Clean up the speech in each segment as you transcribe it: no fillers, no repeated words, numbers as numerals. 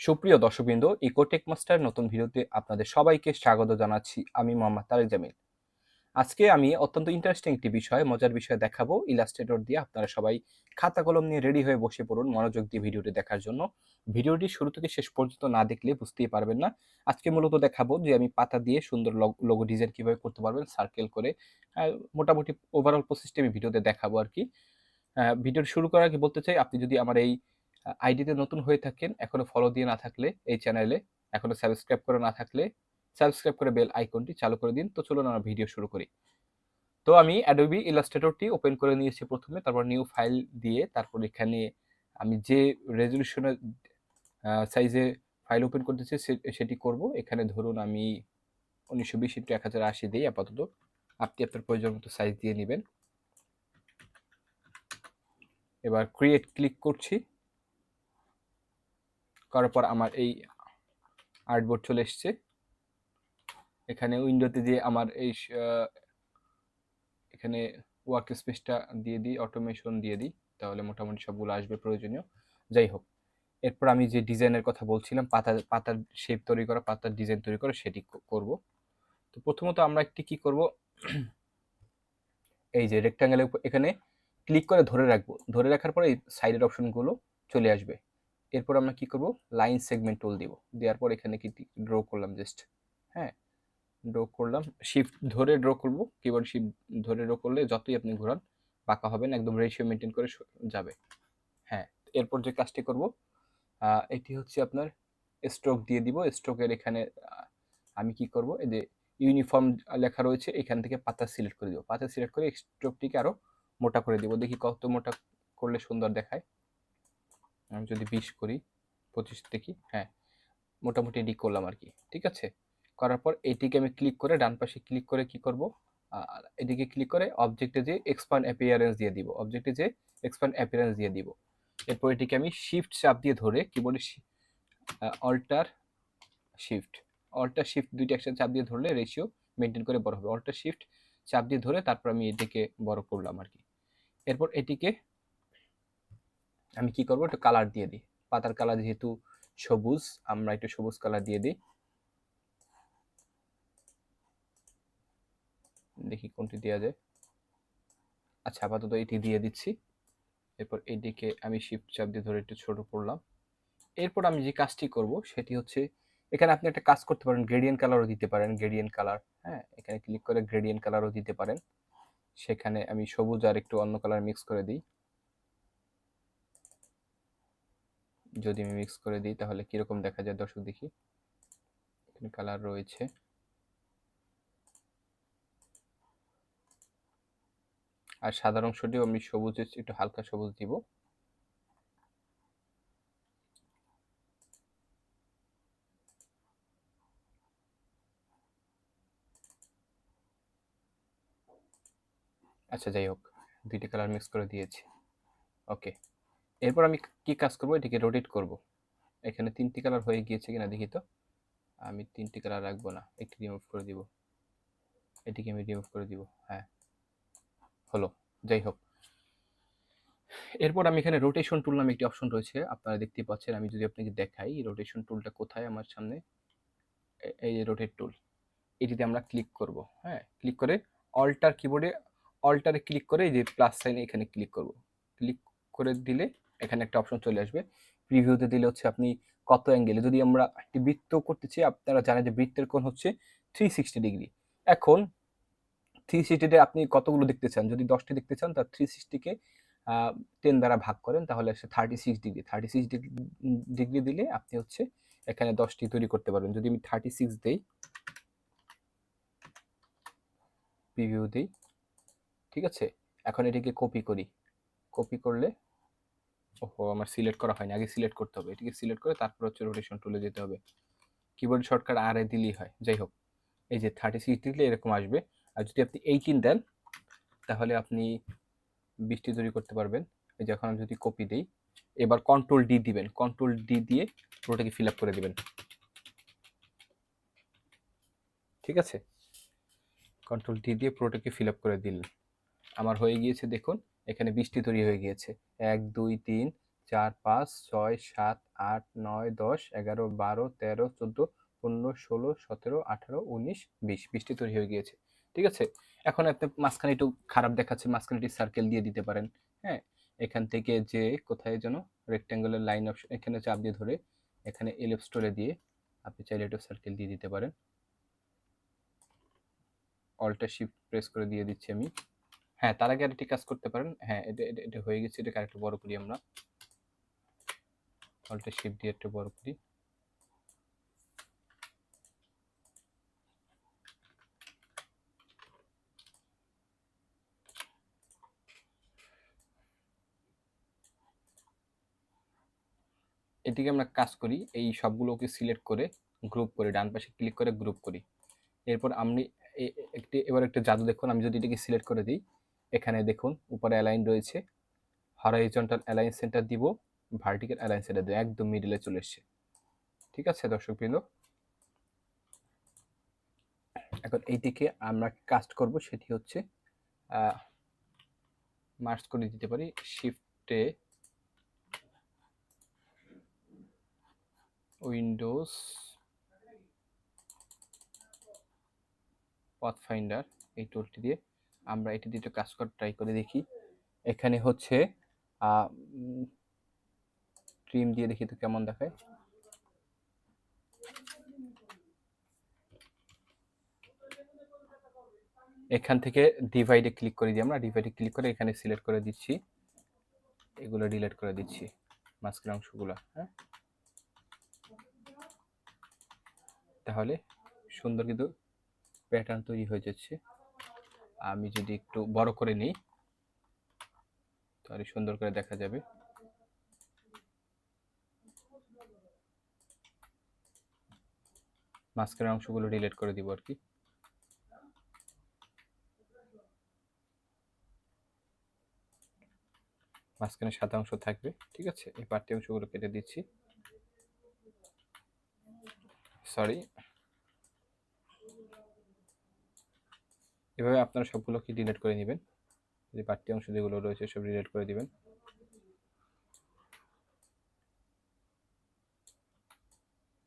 সুপ্রিয় দর্শকবৃন্দ, ইকোটেকমাস্টার নতুন ভিডিওতে আপনাদের সবাইকে স্বাগত জানাচ্ছি। আমি মোহাম্মদ তারেক জামিল। আজকে আমি অত্যন্ত ইন্টারেস্টিং একটি বিষয়, মজার বিষয় দেখাবো ইলাস্ট্রেটর দিয়ে। আপনারা সবাই খাতা কলম নিয়ে রেডি হয়ে বসে পড়ুন মনোযোগ দিয়ে ভিডিওটি দেখার জন্য। ভিডিওটি শুরু থেকে শেষ পর্যন্ত না দেখলে বুঝতেই পারবেন না। আজকে মূলত দেখাবো যে আমি পাতা দিয়ে সুন্দর লোগো ডিজাইন কিভাবে করতে পারবেন সার্কেল করে। মোটামুটি ওভারঅল প্রসেসটি আমি ভিডিওতে দেখাবো আর কি। ভিডিওটি শুরু করার আগে বলতে চাই, আপনি যদি আমার এই আইডিতে নতুন হয়ে থাকেন, এখনো ফলো দিয়ে না থাকলে এই চ্যানেলে, এখনো সাবস্ক্রাইব করে না থাকলে সাবস্ক্রাইব করে বেল আইকনটি চালু করে দিন। তো চলুন আমরা ভিডিও শুরু করি। তো আমি অ্যাডোবি ইলাস্ট্রেটরটি ওপেন করে নিয়েছি প্রথমে, তারপর নিউ ফাইল দিয়ে, তারপর এখানে আমি যে রেজলিউশনের সাইজে ফাইল ওপেন করতেছি সেটি করব। এখানে ধরুন আমি 1920x1080 দিই আপাতত। আপনি আপনার প্রয়োজন মতো সাইজ দিয়ে নেবেন। এবার ক্রিয়েট ক্লিক করছি, করার পর আমার এই আর্টবোর্ড চলে এসছে। এখানে উইন্ডোতে যে আমার এই এখানে ওয়ার্ক স্পেসটা দিয়ে দিই, অটোমেশন দিয়ে দিই, তাহলে মোটামুটি সবগুলো আসবে প্রয়োজনীয়। যাই হোক, এরপর আমি যে ডিজাইনের কথা বলছিলাম, পাতার শেপ তৈরি করা, পাতার ডিজাইন তৈরি করা, সেটি করব। তো প্রথমত আমরা একটি কি করব, এই যে রেক্ট্যাঙ্গেলের এখানে ক্লিক করে ধরে রাখবো। ধরে রাখার পরে এই সাইডের অপশনগুলো চলে আসবে। এরপর আমরা কি করব, লাইন সেগমেন্ট টুল দিব। দেওয়ার পর এখানে কি ড্র করলাম জাস্ট, হ্যাঁ ড্র করলাম। শিফট ধরে ড্র করব, কিবোর্ড শিফট ধরে ড্র করলে যতই আপনি ঘোরান বাঁকা হবে না, একদম রেশিও মেনটেন করে যাবে। হ্যাঁ, এরপর যে কাজটি করব, এটি হচ্ছে আপনার স্ট্রোক দিয়ে দিব। স্ট্রোকের এখানে আমি কি করব, এই যে ইউনিফর্ম লেখা রয়েছে, এখান থেকে পাতা সিলেক্ট করে দিব। পাতা সিলেক্ট করে স্ট্রোকটিকে আরো মোটা করে দিব। দেখি কত মোটা করলে সুন্দর দেখায়। আমি যদি 20 করি, 25 দেখি, হ্যাঁ মোটামুটি এডি করলাম আর কি। ঠিক আছে, করার পর এটিকে আমি ক্লিক করে ডান পাশে ক্লিক করে কি করব, এদিকে ক্লিক করে অবজেক্টে যে এক্সপ্যান্ড অ্যাপিয়ারেন্স দিয়ে দিব। অবজেক্টে যে এক্সপ্যান্ড অ্যাপিয়ারেন্স দিয়ে দিব। এরপর এটিকে আমি শিফট চাপ দিয়ে ধরে কিবোর্ডে অল্টার শিফট দুইটা একসাথে চাপ দিয়ে ধরলে রেশিও মেনটেন করে বড় হবে। অল্টার শিফট চাপ দিয়ে ধরে তারপর আমি এটিকে বড় করলাম আর কি। এরপর এটিকে আমি কি করব, একটু কালার দিয়ে দিই। পাতার কালার যেহেতু সবুজ, আমরা একটু সবুজ কালার দিয়ে দিই। দেখি কোনটি দেওয়া যায়। আচ্ছা, আপাতত এটি দিয়ে দিচ্ছি। এরপর এদিকে আমি শিফট চাপ দিয়ে ধরে একটু ছোট করলাম। এরপর আমি যে কাজটি করব সেটি হচ্ছে, এখানে আপনি একটা কাজ করতে পারেন, গ্রেডিয়েন্ট কালারও দিতে পারেন। গ্রেডিয়েন্ট কালার, হ্যাঁ এখানে ক্লিক করে গ্রেডিয়েন্ট কালারও দিতে পারেন। সেখানে আমি সবুজ আর একটু অন্য কালার মিক্স করে দিই। যদি আমি মিক্স করে দিই তাহলে কিরকম দেখা যায় দর্শক দেখি। এখানে কালার রয়েছে, আর সাদা অংশটিও আমি সবুজের একটু হালকা সবুজ দিব। আচ্ছা যাই হোক, দুইটি কালার মিক্স করে দিয়েছি। ওকে, এরপর আমি কি কাজ করব, এটিকে রোটেট করব। এখানে 3টি কালার হয়ে গিয়েছে কিনা দেখি তো। আমি 3টি কালার রাখবো না, একটি রিমুভ করে দিব। এটিকে আমি রিমুভ করে দিব, হ্যাঁ হলো। যাই হোক, এরপর আমি এখানে রোটেশন টুল নামে একটি অপশন রয়েছে, আপনারা দেখতে পাচ্ছেন। আমি যদি আপনাকে দেখাই রোটেশন টুলটা কোথায় আমার সামনে, এই যে রোটেট টুল, এটিতে আমরা ক্লিক করব। হ্যাঁ, ক্লিক করে অল্টার কিবোর্ডে অল্টারে ক্লিক করে এই যে প্লাস সাইন এখানে ক্লিক করব। ক্লিক করে দিলে এখানে একটা অপশন চলে আসবে। প্রিভিউতে দিলে হচ্ছে আপনি কত অ্যাঙ্গেলে, যদি আমরা একটি বৃত্ত করতেছি, আপনারা জানেন যে বৃত্তের কোণ হচ্ছে 360 ডিগ্রি। এখন 360-তে আপনি কতগুলো দেখতে চান, যদি 10টি দেখতে চান তার 360-কে 10 দ্বারা ভাগ করেন, তাহলে আসে 36 ডিগ্রি। 36 ডিগ্রি দিলে আপনি হচ্ছে এখানে 10টি তৈরি করতে পারবেন। যদি আমি 36 দেই, প্রিভিউ দিই, ঠিক আছে। এখন এটিকে কপি করি। কপি করলে, ওহো আমার সিলেক্ট করা হয়নি, আগে সিলেক্ট করতে হবে। এটিকে সিলেক্ট করে তারপর হচ্ছে রোটেশন টুলে যেতে হবে। কিবোর্ড শর্টকাট আর এ দিলেই হয়। যাই হোক, এই যে 36 দিলে এরকম আসবে। আর যদি আপনি 18 দেন তাহলে আপনি 20টি তৈরি করতে পারবেন। এই যে এখন আমি যদি কপি দিই, এবার কন্ট্রোল ডি দিবেন। কন্ট্রোল ডি দিয়ে পুরোটাকে ফিল আপ করে দিবেন, ঠিক আছে। কন্ট্রোল ডি দিয়ে পুরোটাকে ফিল আপ করে দিলেন। আমার হয়ে গিয়েছে দেখুন, এখানে 20টি তৈরি হয়ে গিয়েছে। 1 2 3 4 5 6 7 8 9 10 11 12 13 14 15 16 17 18 19 20 20টি তৈরি হয়ে গিয়েছে। ঠিক আছে, এখন আপনি মাঝখানে একটু খারাপ দেখাচ্ছে, মাঝখানে একটি সার্কেল দিয়ে দিতে পারেন। হ্যাঁ, এখান থেকে যে কোথায় যেন রেক্ট্যাঙ্গুলার লাইন অপশন, এখানে চাপ দিয়ে ধরে এখানে ইলাস্ট্রেটরে দিয়ে আপনি চাইলে একটু সার্কেল দিয়ে দিতে পারেন। অল্টার শিফট প্রেস করে দিয়ে দিচ্ছি আমি। হ্যাঁ, তার আগে আরেকটি কাজ করতে পারেন। হ্যাঁ, এটা হয়ে গেছে, এটাকে আরেকটু বড় করি আমরা। অল্টার শিফট দিয়ে একটু বড় করি। এটিকে আমরা কাজ করি, এই সবগুলোকে সিলেক্ট করে গ্রুপ করি, ডান পাশে ক্লিক করে গ্রুপ করি। এরপর আপনি এবার একটা জাদু দেখুন, আমি যদি এটিকে সিলেক্ট করে দিই, এখানে দেখুন উপরে অ্যালাইন রয়েছে, হরাইজন্টাল অ্যালাইন সেন্টার দিব, ভার্টিক্যাল অ্যালাইন সেন্টার দিব, একদম মিডিলে চলে এসছে। ঠিক আছে দর্শকবৃন্দ, এখন এইটিকে আমরা কাস্ট করব, সেটি হচ্ছে মার্জ করে দিতে পারি শিফটে উইন্ডোজ পাথফাইন্ডার এই টুলটি দিয়ে আমরা এটি দিয়ে কাজ করে ট্রাই করে দেখি। এখানে হচ্ছে ট্রিম দিয়ে দেখি তো কেমন দেখায়। এখান থেকে ডিভাইডে ক্লিক করে দিই, আমরা ডিভাইডে ক্লিক করে এখানে সিলেক্ট করে দিচ্ছি, এগুলো ডিলিট করে দিচ্ছি মাঝখানের অংশগুলো। হ্যাঁ, তাহলে সুন্দর কিন্তু প্যাটার্ন তৈরি হয়ে যাচ্ছে। আমি যদি একটু বড় করে নিই তাহলে সুন্দর করে দেখা যাবে। মাঝখানের অংশগুলো ডিলিট করে দিব আর কি। মাঝখানে সাদা অংশ থাকবে। ঠিক আছে, এই পার্টি অংশগুলো কেটে দিচ্ছি, সরি। এভাবে আপনারা সবগুলোকে ডিলিট করে নেবেন, যে পার্টি অংশ যেগুলো রয়েছে সব ডিলিট করে দিবেন।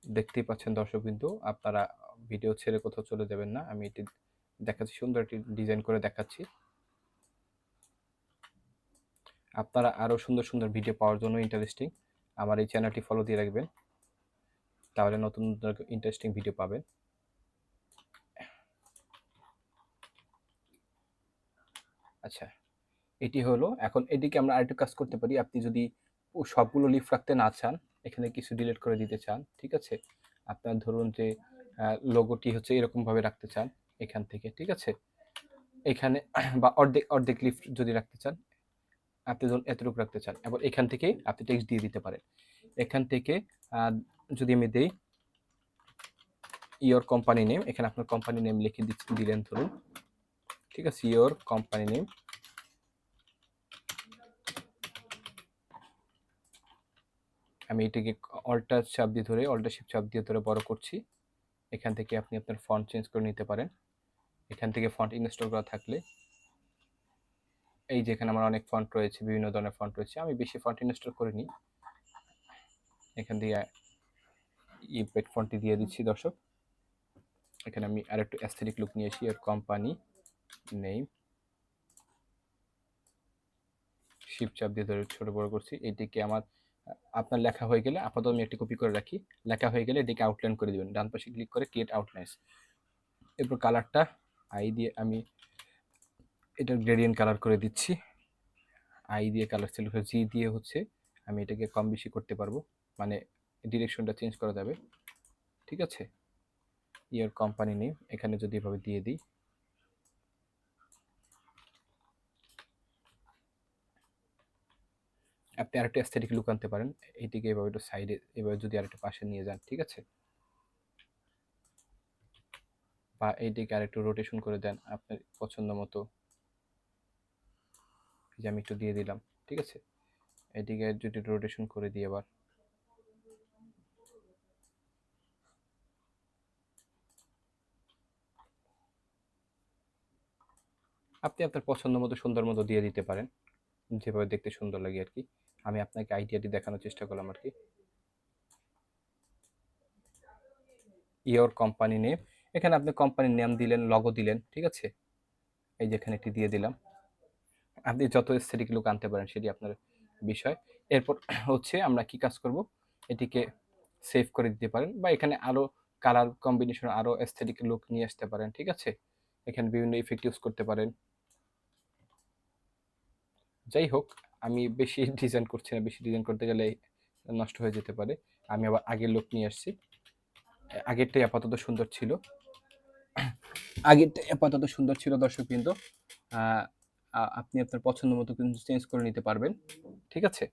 দেখতেই পাচ্ছেন দর্শক, কিন্তু আপনারা ভিডিও ছেড়ে কোথাও চলে যাবেন না, আমি এটি দেখাচ্ছি, সুন্দর একটি ডিজাইন করে দেখাচ্ছি। আপনারা আরও সুন্দর সুন্দর ভিডিও পাওয়ার জন্য ইন্টারেস্টিং আমার এই চ্যানেলটি ফলো দিয়ে রাখবেন, তাহলে নতুন ইন্টারেস্টিং ভিডিও পাবেন। আচ্ছা, এটি হলো। এখন এটিকে আমরা আরেকটু কাজ করতে পারি, আপনি যদি সবগুলো লিফ রাখতে না চান, এখানে কিছু ডিলিট করে দিতে চান, ঠিক আছে, আপনার ধরুন যে লোগোটি হচ্ছে এরকমভাবে রাখতে চান এখান থেকে, ঠিক আছে, এখানে বা অর্ধেক অর্ধেক লিফ যদি রাখতে চান, আপনি ধরুন এতটুকু রাখতে চান, এবার এখান থেকে আপনি টেক্সট দিয়ে দিতে পারেন। এখান থেকে যদি আমি দিই ইয়োর কোম্পানি নেম, এখানে আপনার কোম্পানি নেম লিখে দিলেন ধরুন, ঠিক আছে, ইয়োর কোম্পানি নেম। আমি এটাকে অল্টার চাপ দিয়ে ধরে, অল্টার শিফট চাপ দিয়ে ধরে বড় করছি। এখান থেকে আপনি আপনার ফন্ট চেঞ্জ করে নিতে পারেন। এখান থেকে ফন্ট ইনস্টল করা থাকলে, এই যে এখানে আমার অনেক ফন্ট রয়েছে, বিভিন্ন ধরনের ফন্ট রয়েছে, আমি বেশি ফন্ট ইনস্টল করিনি। এখান থেকে ইপেক্ট ফন্টটি দিয়ে দিচ্ছি দর্শক। এখানে আমি আরেকটু অ্যাস্থেটিক লুক নিয়ে আসি, এর কোম্পানি নেম, শিফট চাপ দিয়ে ধরে ছোট বড় করছি। এটিকে আমার আপনার লেখা হয়ে গেলে, আপাতত আমি একটি কপি করে রাখি, লেখা হয়ে গেলে এটিকে আউটলাইন করে দিবেন, ডান পাশে ক্লিক করে ক্রিয়েট আউটলাইন্স। এরপর কালারটা আই দিয়ে আমি এটার গ্রেডিয়েন্ট কালার করে দিচ্ছি, আই দিয়ে কালার সিলেক্ট করে জি দিয়ে হচ্ছে আমি এটাকে কম বেশি করতে পারবো, মানে ডিরেকশনটা চেঞ্জ করা যাবে। ঠিক আছে, ইয়ার কোম্পানি নেম এখানে যদি এভাবে দিয়ে দিই, আপনি আরেকটা অ্যাস্থেটিক লুক আনতে পারেন। এইটিকে এভাবে একটু সাইডে, এভাবে যদি আরেকটু পাশে নিয়ে যান, ঠিক আছে, বা এইটিকে আরেকটু রোটেশন করে দেন আপনার পছন্দ মতো, যে আমি একটু দিয়ে দিলাম, ঠিক আছে, এটিকে যদি রোটেশন করে দিই, আবার আপনি আপনার পছন্দ মতো সুন্দর মতো দিয়ে দিতে পারেন, যেভাবে দেখতে সুন্দর লাগে আর কি। আমি আপনাকে আইডিয়াটি দেখানোর চেষ্টা করলাম আর কি। ইওর কোম্পানি নেম, এখানে আপনি কোম্পানির নেম দিলেন, লগো দিলেন, ঠিক আছে, এই যে এখানে একটি দিয়ে দিলাম। আপনি যত এস্থেটিক লুক আনতে পারেন সেটি আপনার বিষয়। এরপর হচ্ছে আমরা কি কাজ করব, এটিকে সেভ করে দিতে পারেন, বা এখানে আরো কালার কম্বিনেশন, আরো এস্থেটিক লুক নিয়ে আসতে পারেন, ঠিক আছে। এখানে বিভিন্ন ইফেক্ট ইউজ করতে পারেন। যাই হোক, আমি বেশি ডিজাইন করছি না, বেশি ডিজাইন করতে গেলে নষ্ট হয়ে যেতে পারে। আমি আবার আগের লুক নিয়ে আসছি, আগেরটাই আপাতত সুন্দর ছিল, আগেরটাই আপাতত সুন্দর ছিল দর্শকবৃন্দ। আপনি আপনার পছন্দ মতো কিন্তু চেঞ্জ করে নিতে পারবেন, ঠিক আছে।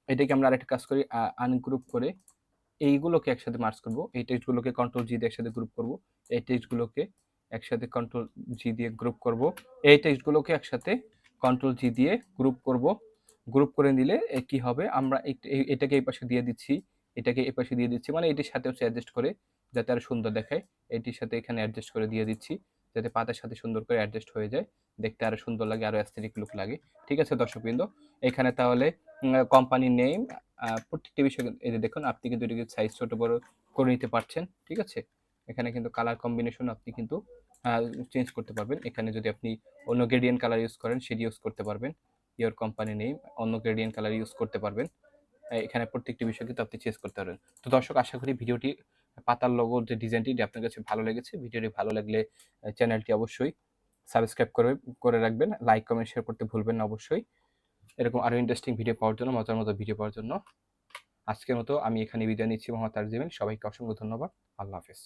এটাকে আমরা আরেকটা কাজ করি, আনগ্রুপ করে এইগুলোকে একসাথে মার্জ করব, এই টেক্সটগুলোকে কন্ট্রোল জি দিয়ে একসাথে গ্রুপ করব, এই টেক্সটগুলোকে একসাথে কন্ট্রোল জি দিয়ে গ্রুপ করব, এই টেক্সটগুলোকে একসাথে কন্ট্রোল জি দিয়ে গ্রুপ করব। গ্রুপ করে নিলে কি হবে, আমরা এটাকে এই পাশে দিয়ে দিচ্ছি, এটাকে এই পাশে দিয়ে দিচ্ছি, মানে এটির সাথে হচ্ছে অ্যাডজাস্ট করে যাতে আরো সুন্দর দেখায়, এটির সাথে এখানে অ্যাডজাস্ট করে দিয়ে দিচ্ছি যাতে পাতার সাথে সুন্দর করে অ্যাডজাস্ট হয়ে যায়, দেখতে আরো সুন্দর লাগে, আরো অ্যাস্থেটিক লুক লাগে, ঠিক আছে দর্শকবৃন্দ। এখানে তাহলে কোম্পানি নেম, প্রত্যেকটি বিষয় এই যে দেখুন, আপনি কিন্তু এটাকে সাইজ ছোট বড় করে নিতে পারছেন, ঠিক আছে। এখানে কিন্তু কালার কম্বিনেশন আপনি কিন্তু চেঞ্জ করতে পারবেন। এখানে যদি আপনি অন্য গ্রেডিয়েন্ট কালার ইউজ করেন সেটি ইউজ করতে পারবেন, ইওর কোম্পানি নেম অন্য গ্রেডিয়েন্ট কালার ইউজ করতে পারবেন। এখানে প্রত্যেকটি বিষয় কিন্তু আপনি চেঞ্জ করতে পারবেন। তো দর্শক, আশা করি ভিডিওটি, পাতার লোগোর যে ডিজাইনটি আপনার কাছে ভালো লেগেছে। ভিডিওটি ভালো লাগলে চ্যানেলটি অবশ্যই সাবস্ক্রাইব করে রাখবেন, লাইক কমেন্ট শেয়ার করতে ভুলবেন না অবশ্যই। এরকম আরো ইন্টারেস্টিং ভিডিও পাওয়ার জন্য, মজার মতো ভিডিও পাওয়ার জন্য আজকের মতো আমি এখানে বিদায় নিচ্ছি। মোহাম্মদ তারজিমেল, সবাইকে অসংখ্য ধন্যবাদ। আল্লাহ হাফেজ।